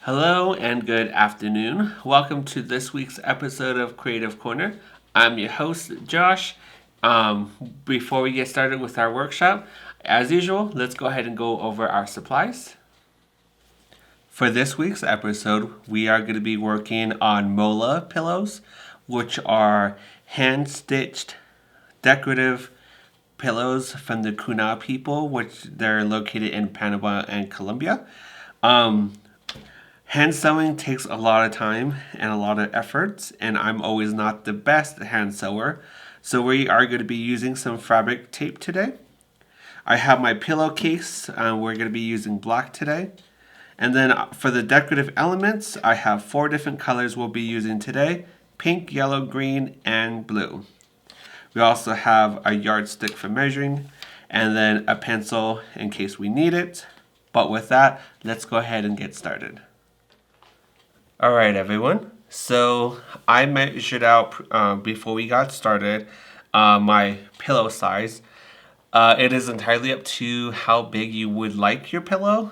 Hello and good afternoon. Welcome to this week's episode of Creative Corner. I'm your host, Josh. Before we get started with our workshop, as usual, let's go ahead and go over our supplies. For this week's episode, we are going to be working on Mola Pillows, which are hand-stitched decorative pillows from the Kuna people, which they're located in Panama and Colombia. Hand sewing takes a lot of time and a lot of efforts, and I'm always not the best hand sewer. So we are going to be using some fabric tape today. I have my pillowcase. We're going to be using black today. And then for the decorative elements, I have 4 different colors we'll be using today: pink, yellow, green, and blue. We also have a yardstick for measuring, and then a pencil in case we need it. But with that, let's go ahead and get started. Alright everyone, so I measured out before we got started my pillow size. It is entirely up to how big you would like your pillow.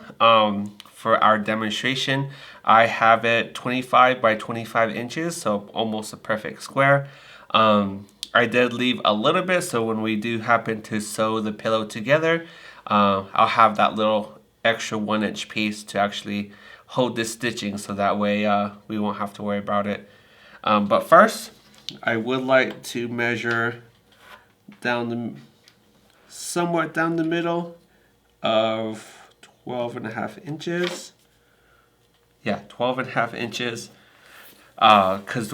For our demonstration, I have it 25 by 25 inches, so almost a perfect square. I did leave a little bit, so when we do happen to sew the pillow together, I'll have that little extra 1-inch piece to actually hold this stitching, so that way we won't have to worry about it. But first, I would like to measure somewhat down the middle of 12.5 inches. Yeah, 12.5 inches. Because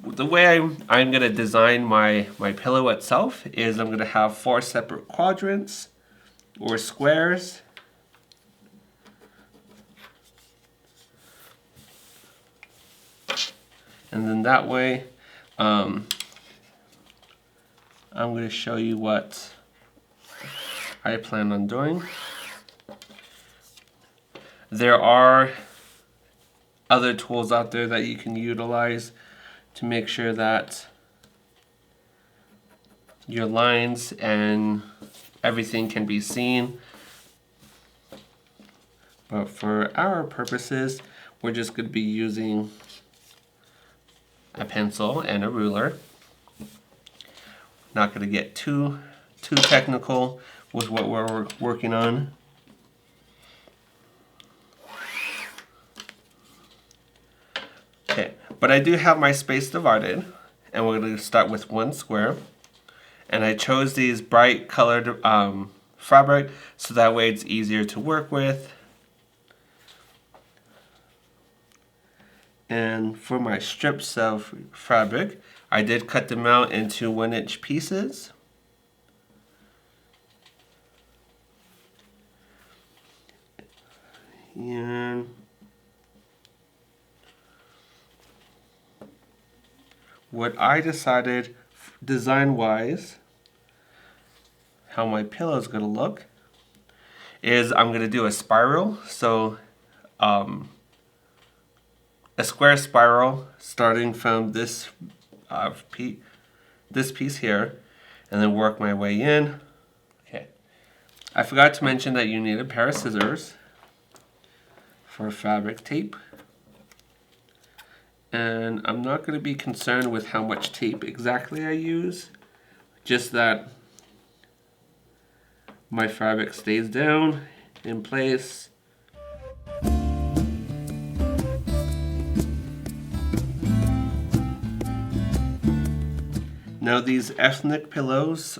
the way I'm going to design my pillow itself is I'm going to have 4 separate quadrants or squares. And then that way, I'm going to show you what I plan on doing. There are other tools out there that you can utilize to make sure that your lines and everything can be seen. But for our purposes, we're just going to be using a pencil and a ruler. Not going to get too technical with what we're working on. Okay, but I do have my space divided, and we're going to start with 1 square. And I chose these bright colored fabric so that way it's easier to work with. And for my strips of fabric, I did cut them out into 1-inch pieces. And what I decided design-wise, how my pillow is going to look, is I'm going to do a spiral. So a square spiral starting from this piece here, and then work my way in. Okay. I forgot to mention that you need a pair of scissors for fabric tape. And I'm not going to be concerned with how much tape exactly I use, just that my fabric stays down in place. Now these ethnic pillows,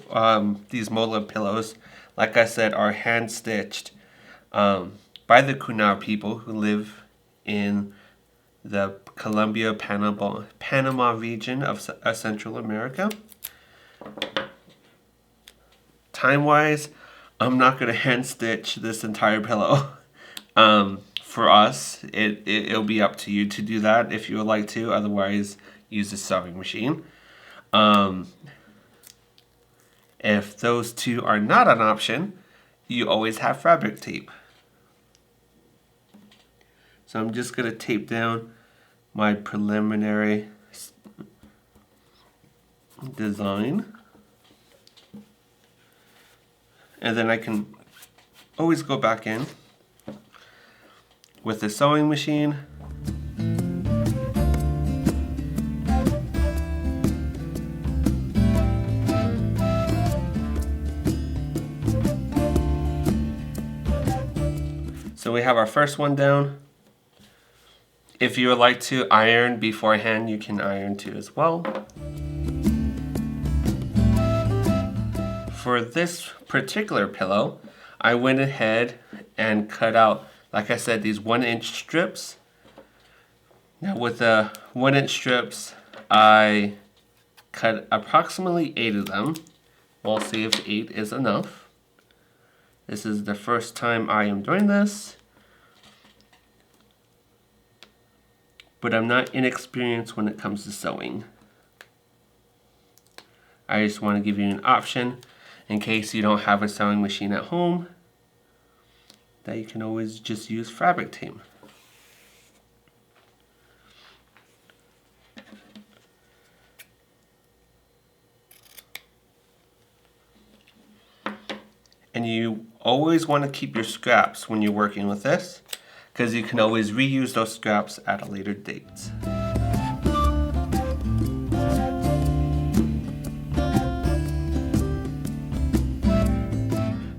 these Mola pillows, like I said, are hand stitched by the Kuna people who live in the Colombia, Panama region of Central America. Time-wise, I'm not going to hand stitch this entire pillow. For us, it'll be up to you to do that if you would like to. Otherwise, use a sewing machine. If those two are not an option, you always have fabric tape. So I'm just going to tape down my preliminary design. And then I can always go back in with the sewing machine So we have our first one down. If you would like to iron beforehand, you can iron too as well. For this particular pillow, I went ahead and cut out, like I said, these 1-inch strips. Now with the 1-inch strips, I cut approximately 8 of them. We'll see if 8 is enough. This is the first time I am doing this, but I'm not inexperienced when it comes to sewing. I just want to give you an option in case you don't have a sewing machine at home, that you can always just use fabric tape. And you always want to keep your scraps when you're working with this, because you can always reuse those scraps at a later date.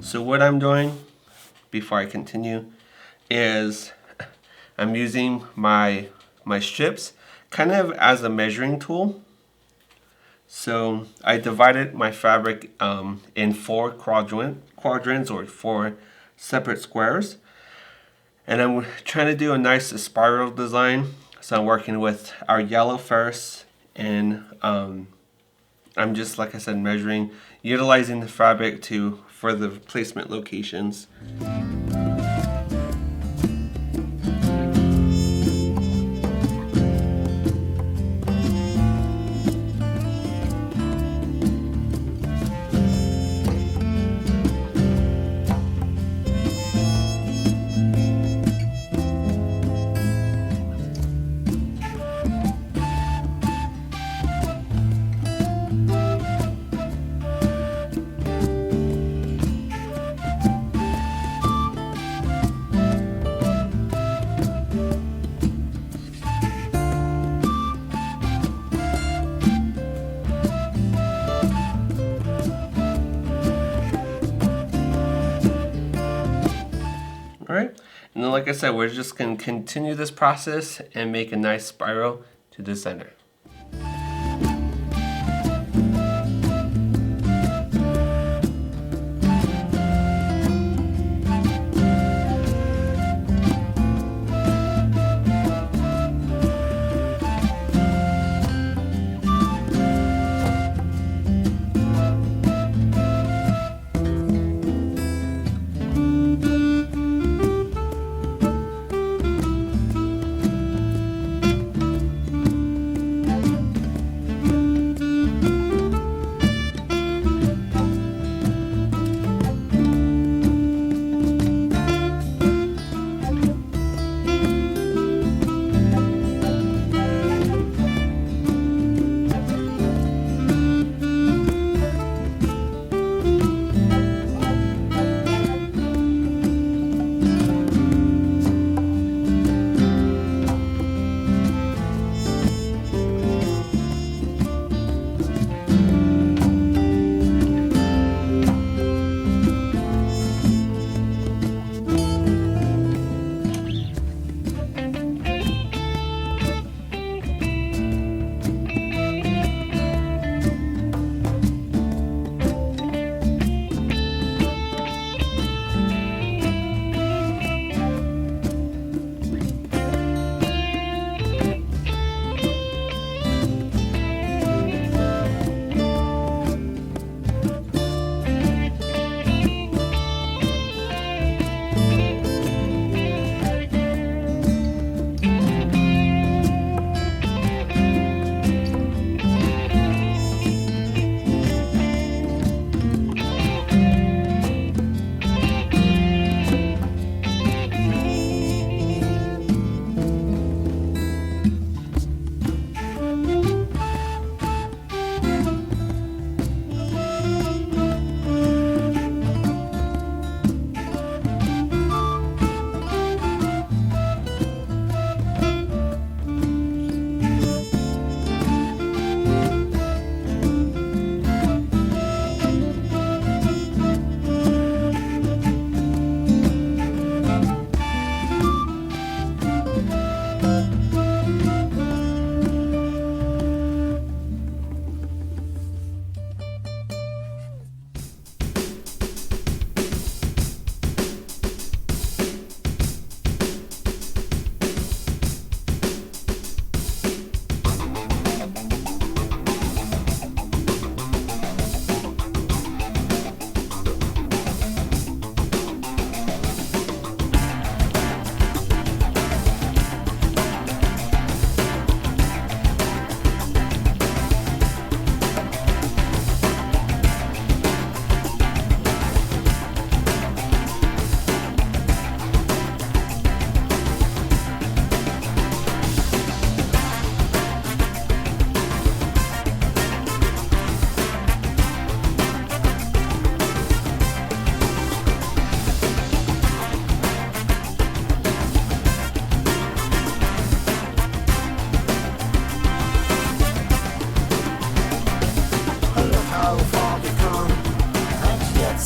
So what I'm doing before I continue is I'm using my strips kind of as a measuring tool. So I divided my fabric in 4 quadrants or 4 separate squares. And I'm trying to do a nice spiral design. So I'm working with our yellow first, and I'm just, like I said, measuring, utilizing the fabric for the placement locations. Alright, and then like I said, we're just going to continue this process and make a nice spiral to the center.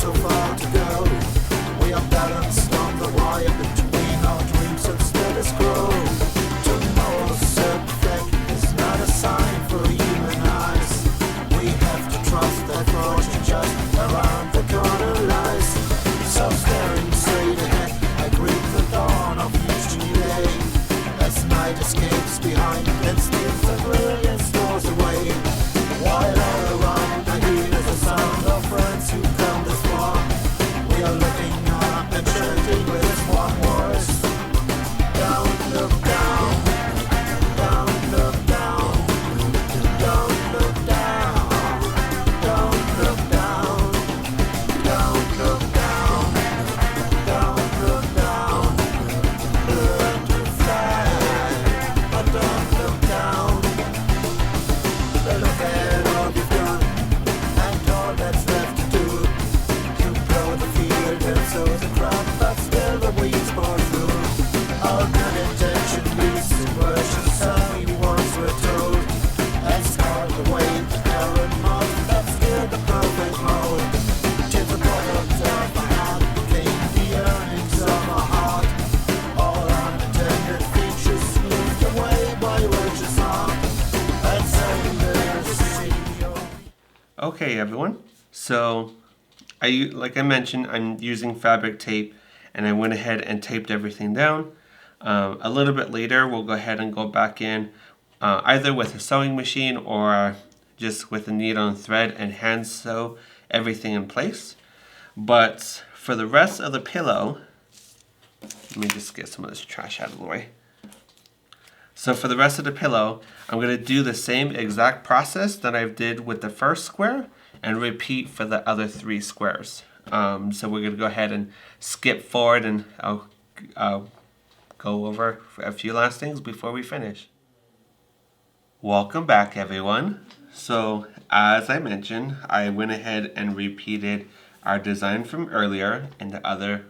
so far to go. We are balanced on the wire between our dreams and status quo. Tomorrow's perfect is not a sign for human eyes. We have to trust that fortune just around the corner lies. So staring straight ahead, I greet the dawn of each new day. As night escapes behind and steals the brilliant stars away. While all around I hear the sound of friends who come this far. We are looking up and chanting with one voice. Don't look down, don't look down, don't look down, don't look down, don't look down, don't look down. Learn to fly, but don't look down. Look at all you've done and all that's left to do. You blow the field and sow the crop, but still the weeds pour through. Our good intention leads to versions some we once were told. And start the way to current mold, that's still the perfect mold. Till the product of our hand became the earnings of our heart. All unintended features smoothed away by righteous art. And so there's a CEO. Okay, everyone. So, like I mentioned, I'm using fabric tape, and I went ahead and taped everything down. A little bit later, we'll go ahead and go back in, either with a sewing machine or just with a needle and thread, and hand sew everything in place. But for the rest of the pillow, let me just get some of this trash out of the way. So for the rest of the pillow, I'm going to do the same exact process that I did with the first square and repeat for the other 3 squares. So we're going to go ahead and skip forward, and I'll go over a few last things before we finish. Welcome back, everyone. So as I mentioned, I went ahead and repeated our design from earlier in the other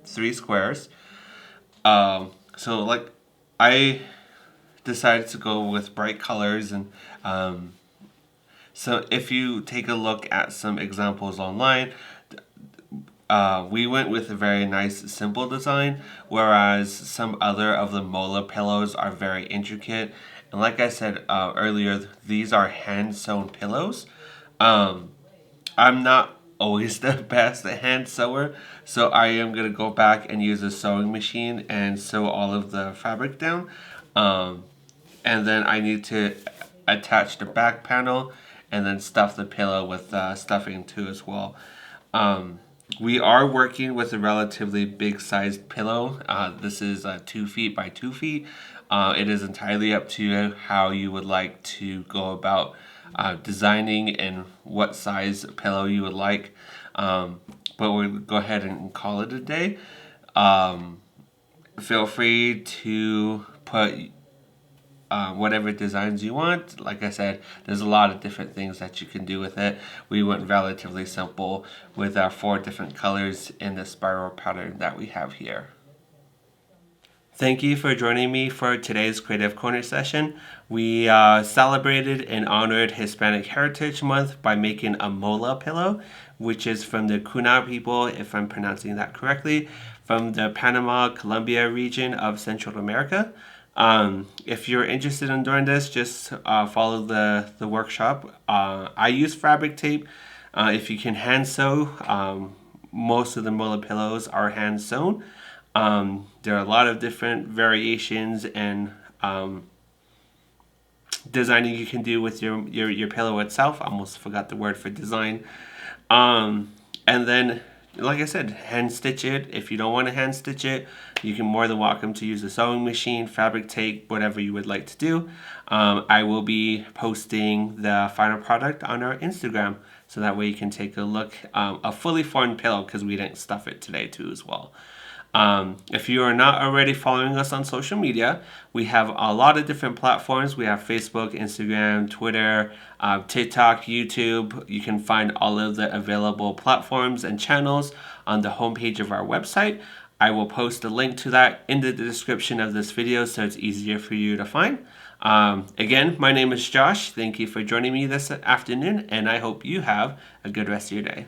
3 squares. So like I decided to go with bright colors, and so if you take a look at some examples online, we went with a very nice simple design, whereas some other of the Mola pillows are very intricate. And like I said earlier, these are hand-sewn pillows. I'm not always the best at hand sewer, so I am going to go back and use a sewing machine and sew all of the fabric down. And then I need to attach the back panel and then stuff the pillow with stuffing too as well. We are working with a relatively big sized pillow. This is 2 feet by 2 feet. It is entirely up to you how you would like to go about designing and what size pillow you would like. But we'll go ahead and call it a day. Feel free to put whatever designs you want. Like I said, there's a lot of different things that you can do with it. We went relatively simple with our 4 different colors in the spiral pattern that we have here. Thank you for joining me for today's Creative Corner session. We celebrated and honored Hispanic Heritage Month by making a Mola pillow, which is from the Kuna people, if I'm pronouncing that correctly, from the Panama, Colombia region of Central America. If you're interested in doing this, just follow the workshop. I use fabric tape. If you can hand sew, most of the Mola pillows are hand sewn. There are a lot of different variations and designing you can do with your pillow itself. I almost forgot the word for design. And then, like I said, hand stitch it. If you don't want to hand stitch it, you can more than welcome to use a sewing machine, fabric tape, whatever you would like to do. I will be posting the final product on our Instagram, so that way you can take a look. A fully formed pillow, because we didn't stuff it today too as well. If you are not already following us on social media, we have a lot of different platforms. We have Facebook, Instagram, Twitter, TikTok, YouTube. You can find all of the available platforms and channels on the homepage of our website. I will post a link to that in the description of this video so it's easier for you to find. Again, my name is Josh. Thank you for joining me this afternoon, and I hope you have a good rest of your day.